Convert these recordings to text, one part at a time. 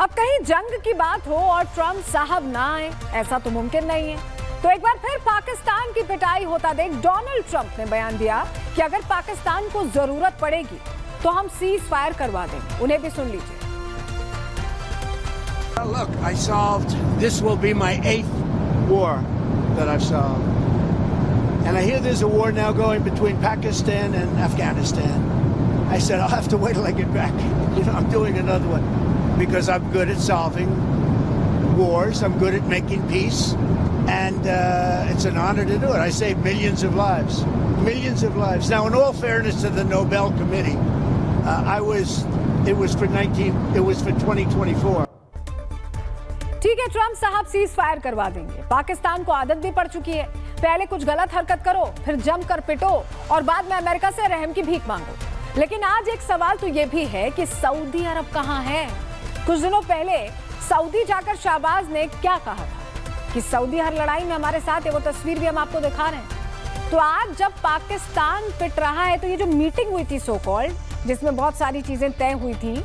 अब कहीं जंग की बात हो और ट्रंप साहब ना आए, ऐसा तो मुमकिन नहीं है। तो एक बार फिर पाकिस्तान की पिटाई होता देख डोनाल्ड ट्रंप ने बयान दिया कि अगर पाकिस्तान को जरूरत पड़ेगी तो हम सीज फायर करवा देंगे। उन्हें भी सुन लीजिए। Look, I solved, this will be my 8th war that I've solved. And I hear there's a war now going between Pakistan and Afghanistan. I said, I'll have to wait till I get back. You know, I'm doing another one because I'm good at solving wars. I'm good at making peace. And it's an honor to do it. I saved millions of lives. Millions of lives. Now, in all fairness to the Nobel Committee, it was for 2024. ठीक है, Trump साहब cease fire करवा देंगे। पाकिस्तान को आदत भी पड़ चुकी है, पहले कुछ गलत हरकत करो, फिर जमकर पिटो और बाद में अमेरिका से रहम की भीख मांगो। लेकिन आज एक सवाल तो ये भी है कि सऊदी अरब कहां है? कुछ दिनों पहले सऊदी जाकर शहबाज ने क्या कहा था कि सऊदी हर लड़ाई में हमारे साथ है। वो तस्वीर भी हम आपको दिखा रहे हैं। तो आज जब पाकिस्तान पिट रहा है, तो ये जो मीटिंग हुई थी सो कॉल्ड, जिसमें बहुत सारी चीजें तय हुई थी,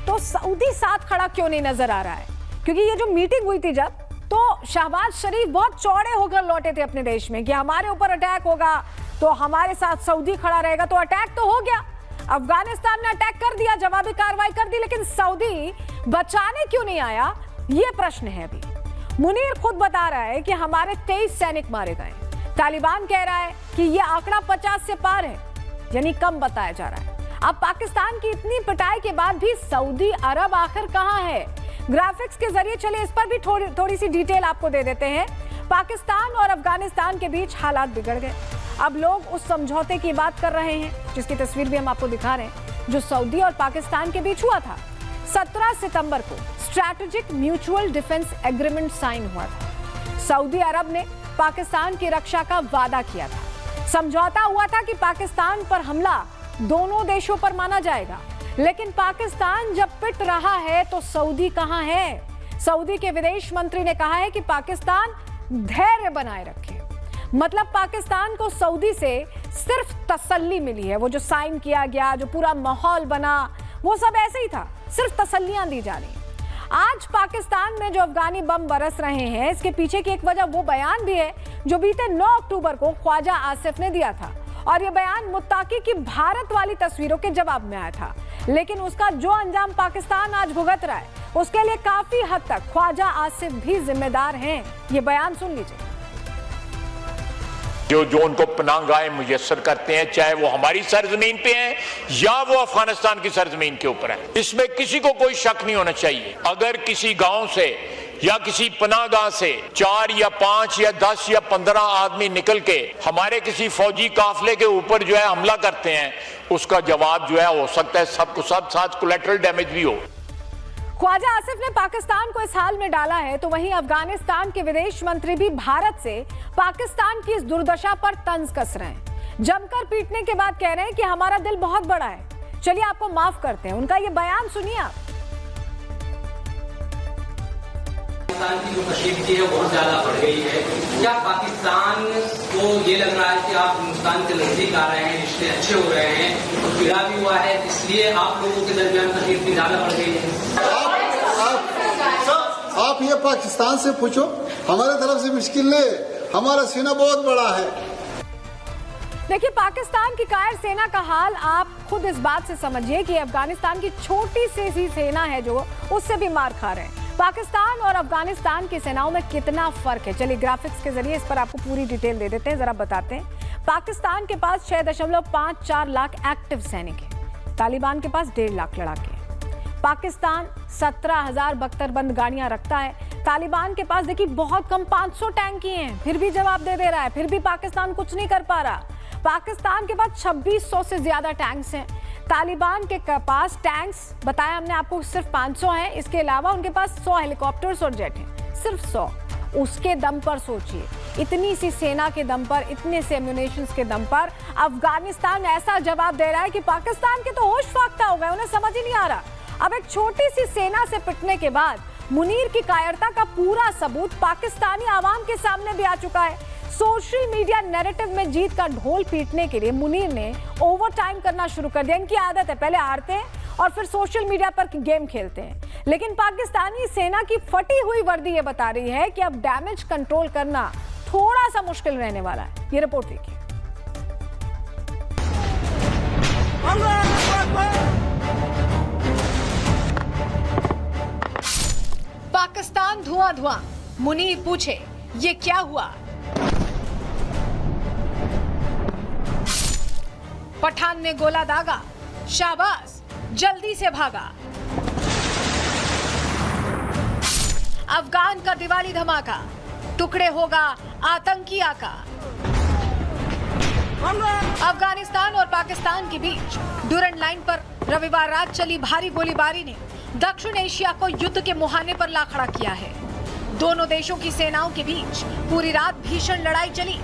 तो सऊदी साथ खड़ा क्यों नहीं नजर आ रहा है? क्योंकि ये जो मीटिंग हुई थी जब, तो शहबाज शरीफ बहुत चौड़े होकर लौटे थे अपने देश में कि हमारे ऊपर अटैक होगा तो हमारे साथ सऊदी खड़ा रहेगा। तो अटैक तो हो गया, अफगानिस्तान ने अटैक कर दिया, जवाबी कार्रवाई कर दी, लेकिन सऊदी बचाने क्यों नहीं आया, ये प्रश्न है। अभी मुनीर खुद बता रहा है कि हमारे 23 सैनिक मारे गए। तालिबान कह रहा है कि ये आंकड़ा 50 से पार है, यानी कम बताया जा रहा है। अब पाकिस्तान की इतनी पिटाई के बाद भी सऊदी अरब आखिर कहां है? ग्राफिक्स के जरिए चले इस पर भी थोड़ी सी डिटेल आपको दे देते हैं। पाकिस्तान और अफगानिस्तान के बीच हालात बिगड़ गए। अब लोग उस समझौते की बात कर रहे हैं, जिसकी तस्वीर भी हम आपको दिखा रहे हैं, जो सऊदी और पाकिस्तान के बीच हुआ था। 17 सितंबर को strategic mutual defence agreement sign हुआ था। सऊदी अरब ने पाकिस्तान की रक्षा का वादा किया था। समझौता हुआ था कि पाकिस्तान पर हमला दोनों देशों पर माना जाएगा। लेकिन पाकिस्तान जब पिट रहा है तो सऊदी कहां है? सऊदी के विदेश मंत्री ने कहा है कि पाकिस्तान धैर्य बनाए रखे। मतलब पाकिस्तान को सऊदी से सिर्फ तसल्ली मिली है। वो जो साइन किया गया, जो पूरा माहौल बना, वो सब ऐसे ही था, सिर्फ तसल्लियां दी जा रही। आज पाकिस्तान में जो अफगानी बम बरस रहे हैं, इसके पीछे की एक वजह वो बयान भी है जो बीते 9 अक्टूबर को ख्वाजा आसिफ ने दिया था। और ये बयान मुत्ताकी की भारत वाली तस्वीरों के जवाब में आया था। लेकिन उसका जो अंजाम पाकिस्तान आज भुगत रहा है, उसके लिए काफी हद तक ख्वाजा आसिफ भी जिम्मेदार हैं। ये बयान सुन लीजिए। जो उनको पनाहगाहें मुयस्सर करते हैं, चाहे वो हमारी सरजमीन पे हैं या वो अफगानिस्तान की सरजमीन के ऊपर है, इसमें किसी को कोई शक नहीं होना चाहिए। अगर किसी गांव से या किसी पनाहगाह से 4 या 5 या 10 या 15 आदमी निकल के हमारे किसी फौजी काफिले के ऊपर जो है हमला करते हैं, उसका जवाब जो है हो सकता है सबको सब साथ कोलैटरल डैमेज भी हो। ख्वाजा आसिफ ने पाकिस्तान को इस हाल में डाला है, तो वहीं अफगानिस्तान के विदेश मंत्री भी भारत से पाकिस्तान की इस दुर्दशा पर तंज कस रहे हैं। जमकर पीटने के बाद कह रहे हैं कि हमारा दिल बहुत बड़ा है, चलिए आपको माफ करते हैं। उनका ये बयान सुनिए आप। पाकिस्तान की जो कशीदगी है बहुत ज्यादा बढ़ गई है। क्या पाकिस्तान को ये लग रहा है कि आप हिंदुस्तान के नजदीक आ रहे हैं, रिश्ते अच्छे हो रहे हैं, तो पीड़ा भी हुआ है, इसलिए आप लोगों के दरमियान कशीदगी ज्यादा बढ़ गई है? आप ये पाकिस्तान से पूछो, हमारे तरफ से मुश्किल नहीं, हमारा सीना बहुत बड़ा है। देखिए, पाकिस्तान की कायर सेना का हाल आप खुद इस बात से समझिए कि अफगानिस्तान की छोटी सी सेना है जो उससे भी मार खा रहे हैं। पाकिस्तान और अफगानिस्तान की सेनाओं में कितना फर्क है, चलिए ग्राफिक्स के जरिए इस पर आपको पूरी डिटेल दे देते हैं। जरा बताते हैं। पाकिस्तान के पास 6.54 लाख एक्टिव सैनिक हैं, तालिबान के पास 1.5 लाख लड़ाके हैं। पाकिस्तान 17,000 बख्तरबंद गाड़ियां रखता है, तालिबान के पास देखिए बहुत कम 500 टैंक ही हैं, फिर भी जवाब दे रहा है, फिर भी पाकिस्तान कुछ नहीं कर पा रहा। पाकिस्तान के पास 2600 से ज्यादा टैंक्स हैं, तालिबान के पास टैंक्स बताया हमने आपको सिर्फ 500 हैं, इसके अलावा उनके पास 100 हेलीकॉप्टर्स और जेट हैं, सिर्फ 100। उसके दम पर सोचिए, इतनी सी सेना के दम पर, इतने से एम्यूनेशंस के दम पर अफगानिस्तान ऐसा जवाब दे रहा है कि पाकिस्तान के तो होश फाख्ता हो गए, उन्हें समझ ही नहीं आ रहा। अब एक छोटी सी सेना से पिटने के बाद मुनीर की कायरता का पूरा सबूत पाकिस्तानी आवाम के सामने भी आ चुका है। सोशल मीडिया नैरेटिव में जीत का ढोल पीटने के लिए मुनीर ने ओवर टाइम करना शुरू कर दिया। इनकी आदत है, पहले हारते हैं और फिर सोशल मीडिया पर गेम खेलते हैं। लेकिन पाकिस्तानी सेना की फटी हुई वर्दी ये बता रही है कि अब डैमेज कंट्रोल करना थोड़ा सा मुश्किल रहने वाला है। ये रिपोर्ट देखिए। पाकिस्तान धुआं धुआं, मुनीर पूछे ये क्या हुआ। पठान ने गोला दागा, शाबाश जल्दी से भागा। अफगान का दिवाली धमाका, टुकड़े होगा आतंकी आका। अफगानिस्तान और पाकिस्तान के बीच डुरंड लाइन पर रविवार रात चली भारी गोलीबारी ने दक्षिण एशिया को युद्ध के मुहाने पर ला खड़ा किया है। दोनों देशों की सेनाओं के बीच पूरी रात भीषण लड़ाई चली।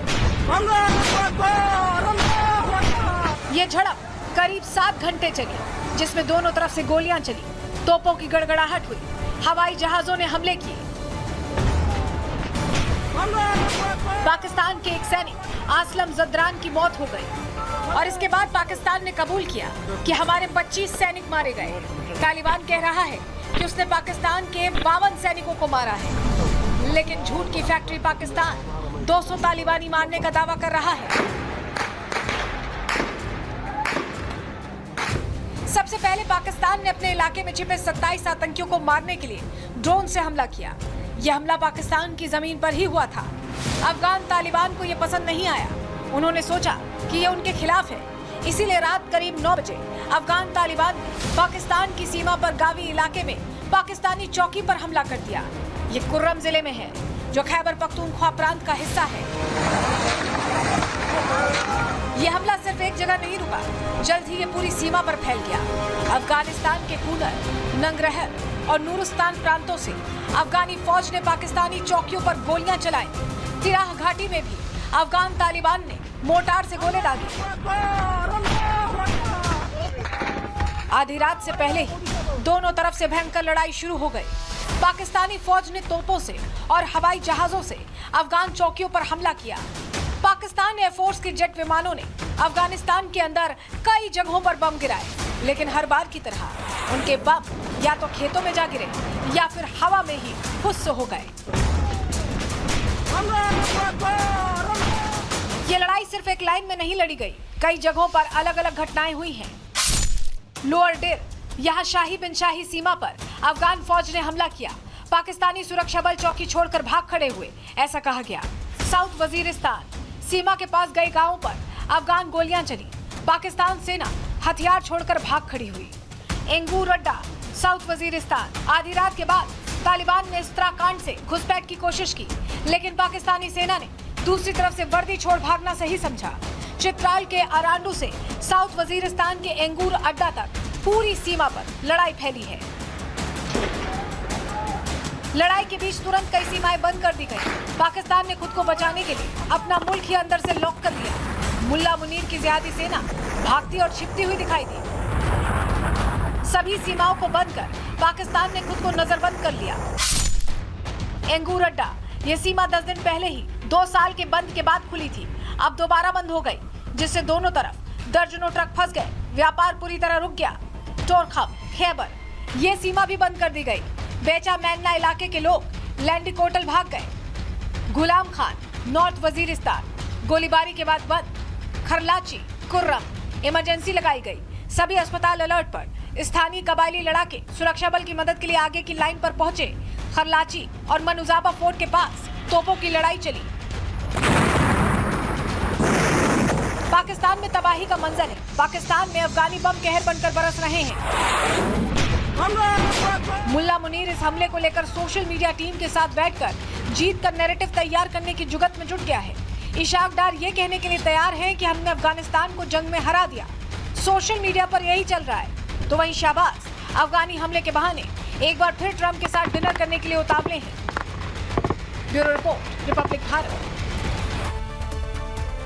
ये झड़प करीब 7 घंटे चली, जिसमें दोनों तरफ से गोलियां चली, तोपों की गड़गड़ाहट हुई, हवाई जहाजों ने हमले किए। पाकिस्तान के एक सैनिक आसलम जदरान की मौत हो गई और इसके बाद पाकिस्तान ने कबूल किया कि हमारे 25 सैनिक मारे गए। तालिबान कह रहा है कि उसने पाकिस्तान के 52 सैनिकों को मारा है, लेकिन झूठ की फैक्ट्री पाकिस्तान 200 तालिबानी मारने का दावा कर रहा है। सबसे पहले पाकिस्तान ने अपने इलाके में छिपे 27 आतंकियों को मारने के लिए ड्रोन से हमला किया। यह हमला पाकिस्तान की जमीन पर ही हुआ था। अफगान तालिबान को यह पसंद नहीं आया। उन्होंने सोचा कि यह उनके खिलाफ है, इसीलिए रात करीब 9 बजे अफगान तालिबान ने पाकिस्तान की सीमा पर गावी इलाके में पाकिस्तानी चौकी पर हमला कर दिया। ये कुर्रम जिले में है, जो खैबर पख्तूनख्वा प्रांत का हिस्सा है। यह हमला सिर्फ एक जगह नहीं रुका, जल्द ही ये पूरी सीमा पर फैल गया। अफगानिस्तान के कूनर, नंगरहर और नूरस्तान प्रांतों से अफगानी फौज ने पाकिस्तानी चौकियों पर गोलियां चलाई। तिराह घाटी में भी अफगान तालिबान ने मोर्टार से गोले दागे। आधी रात से पहले ही दोनों तरफ से भयंकर लड़ाई शुरू हो गई। पाकिस्तानी फौज ने तोपों से और हवाई जहाजों से अफगान चौकियों पर हमला किया। पाकिस्तान एयरफोर्स के जेट विमानों ने अफगानिस्तान के अंदर कई जगहों पर बम गिराए, लेकिन हर बार की तरह उनके बम या तो खेतों में जा गिरे या फिर हवा में ही फुस हो गए। ये लड़ाई सिर्फ एक लाइन में नहीं लड़ी गई, कई जगहों पर अलग अलग घटनाएं हुई हैं। लोअर डेर, यहाँ शाही बिन शाही सीमा पर अफगान फौज ने हमला किया। पाकिस्तानी सुरक्षा बल चौकी छोड़कर भाग खड़े हुए, ऐसा कहा गया। साउथ वजीरिस्तान, सीमा के पास गए गांवों पर अफगान गोलियां चली। पाकिस्तान सेना हथियार छोड़कर भाग खड़ी हुई। एंगूर अड्डा, साउथ वजीरिस्तान, आधी रात के बाद तालिबान ने उत्तराखंड से घुसपैठ की कोशिश की, लेकिन पाकिस्तानी सेना ने दूसरी तरफ से वर्दी छोड़ भागना सही समझा। चित्राल के अरांडू से साउथ वजीरिस्तान के एंगूर अड्डा तक पूरी सीमा पर लड़ाई फैली है। लड़ाई के बीच तुरंत कई सीमाएं बंद कर दी गई। पाकिस्तान ने खुद को बचाने के लिए अपना मुल्क ही अंदर से लॉक कर दिया। मुल्ला मुनीर की जिहादी सेना भागती और छिपती हुई दिखाई दी। सभी सीमाओं को बंद कर पाकिस्तान ने खुद को नजरबंद कर लिया। एंगूर अड्डा, ये सीमा 10 दिन पहले ही 2 साल के बंद के बाद खुली थी, अब दोबारा बंद हो गई, जिससे दोनों तरफ दर्जनों ट्रक फंस गए। व्यापार पूरी तरह रुक गया। टोरखम, खैबर, ये सीमा भी बंद कर दी गई। बेचा मैन्ना इलाके के लोग लैंडिकोटल भाग गए। गुलाम खान, नॉर्थ वजीरिस्तान, गोलीबारी के बाद बंद। खरलाची, कुर्रम, इमरजेंसी लगाई गई। सभी अस्पताल अलर्ट पर। स्थानीय कबायली लड़ाके सुरक्षा बल की मदद के लिए आगे की लाइन पर पहुंचे। खरलाची और मनुजाबा फोर्ट के पास तोपों की लड़ाई चली। पाकिस्तान में तबाही का मंजर है। पाकिस्तान में अफगानी बम कहर बनकर बरस रहे हैं। मुल्ला मुनीर इस हमले को लेकर सोशल मीडिया टीम के साथ बैठकर जीत का नैरेटिव तैयार करने की जुगत में जुट गया है। इशाक डार ये कहने के लिए तैयार है कि हमने अफगानिस्तान को जंग में हरा दिया। सोशल मीडिया पर यही चल रहा है। तो वहीं शाहबाज अफगानी हमले के बहाने एक बार फिर ट्रंप के साथ डिनर करने के लिए उतावले हैं। Bureau report, Republic Bharat.